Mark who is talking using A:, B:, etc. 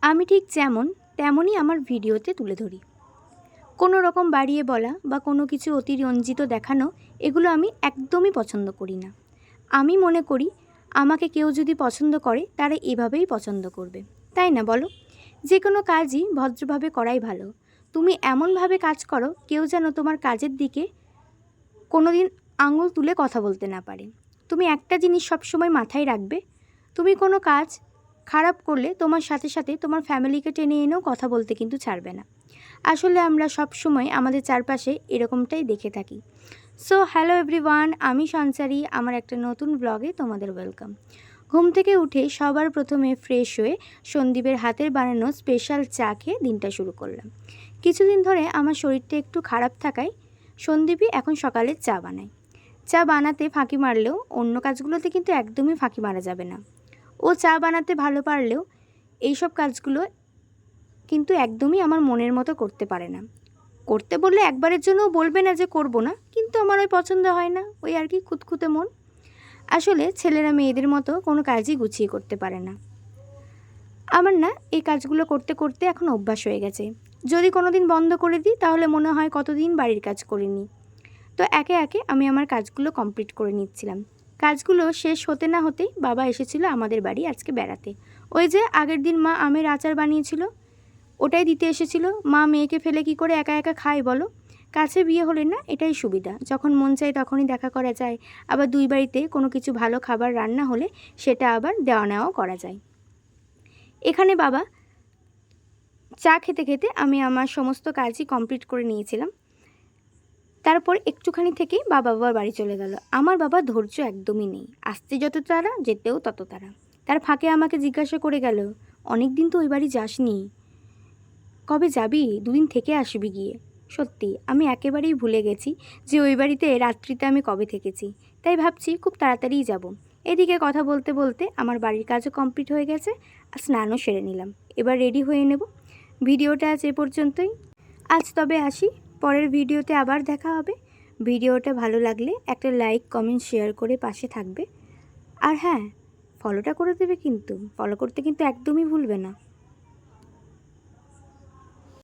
A: আমি ঠিক যেমন তেমনই আমার ভিডিওতে তুলে ধরি। কোনো রকম বাড়িয়ে বলা বা কোনো কিছু অতিরঞ্জিত দেখানো এগুলো আমি একদমই পছন্দ করি না। আমি মনে করি আমাকে কেউ যদি পছন্দ করে তারা এভাবেই পছন্দ করবে, তাই না বলো? যে কোনো কাজই ভদ্রভাবে করাই ভালো। তুমি এমনভাবে কাজ করো কেউ যেন তোমার কাজের দিকে কোনো দিন আঙুল তুলে কথা বলতে না পারে। তুমি একটা জিনিস সবসময় মাথায় রাখবে, তুমি কোনো কাজ খারাপ করলে তোমার সাথে সাথে তোমার ফ্যামিলিকে টেনে এনেও কথা বলতে কিন্তু ছাড়বে না। আসলে আমরা সব সময় আমাদের চারপাশে এরকমটাই দেখে থাকি। সো হ্যালো এভরিওয়ান, আমি সঞ্চারী, আমার একটা নতুন ব্লগে তোমাদের ওয়েলকাম। ঘুম থেকে উঠে সবার প্রথমে ফ্রেশ হয়ে সন্দীপের হাতের বানানো স্পেশাল চা খেয়ে দিনটা শুরু করলাম। কিছুদিন ধরে আমার শরীরটা একটু খারাপ থাকায় সন্দীপই এখন সকালে চা বানায়। চা বানাতে ফাঁকি মারলেও অন্য কাজগুলোতে কিন্তু একদমই ফাঁকি মারা যাবে না। ও চা বানাতে ভালো পারলেও এইসব কাজগুলো কিন্তু একদমই আমার মনের মতো করতে পারে না। করতে বললে একবারের জন্যও বলবে না যে করব না, কিন্তু আমার ওই পছন্দ হয় না, ওই আর কি খুঁতখুঁতে মন। আসলে ছেলেরা মেয়েদের মতো কোনো কাজই গুছিয়ে করতে পারে না। আমার না এই কাজগুলো করতে করতে এখন অভ্যাস হয়ে গেছে। যদি কোনো দিন বন্ধ করে দিই তাহলে মনে হয় কতদিন বাড়ির কাজ করিনি। তো একে একে আমি আমার কাজগুলো কমপ্লিট করে নিচ্ছিলাম। কাজগুলো শেষ হতে না হতেই বাবা এসেছিল আমাদের বাড়ি আজকে বেড়াতে। ওই যে আগের দিন মা আমের আচার বানিয়েছিল, ওটাই দিতে এসেছিল। মা মেয়েকে ফেলে কি করে একা একা খায় বলো? কাছে বিয়ে হলে না এটাই সুবিধা, যখন মন চায় তখনই দেখা করা যায়। আবার দুই বাড়িতে কোনো কিছু ভালো খাবার রান্না হলে সেটা আবার দেওয়া নেওয়াও করা যায়। এখানে বাবা চা খেতে খেতে আমি আমার সমস্ত কাজই কমপ্লিট করে নিয়েছিলাম। তারপর একটুখানি থেকেই বাবা আবার বাড়ি চলে গেল। আমার বাবা ধৈর্য একদমই নেই, আসতে যত তারা যেতেও তত তারা। তার ফাঁকে আমাকে জিজ্ঞাসা করে গেল, অনেক দিন তো ওই বাড়ি যাসনি, কবে যাবি? দুদিন থেকে আসবি গিয়ে। সত্যি আমি একেবারেই ভুলে গেছি যে ওই বাড়িতে রাত্রিতে আমি কবে থেকেছি। তাই ভাবছি খুব তাড়াতাড়িই যাব। এদিকে কথা বলতে বলতে আমার বাড়ির কাজও কমপ্লিট হয়ে গেছে, আর স্নানও সেরে নিলাম। এবার রেডি হয়ে নেব। ভিডিওটা আজ এ পর্যন্তই। আজ তবে আসি, পরের ভিডিওতে আবার দেখা হবে। ভিডিওটা ভালো লাগলে একটা লাইক কমেন্ট শেয়ার করে পাশে থাকবে। আর হ্যাঁ, ফলোটা করে দেবে কিন্তু, ফলো করতে কিন্তু একদমই ভুলবে না।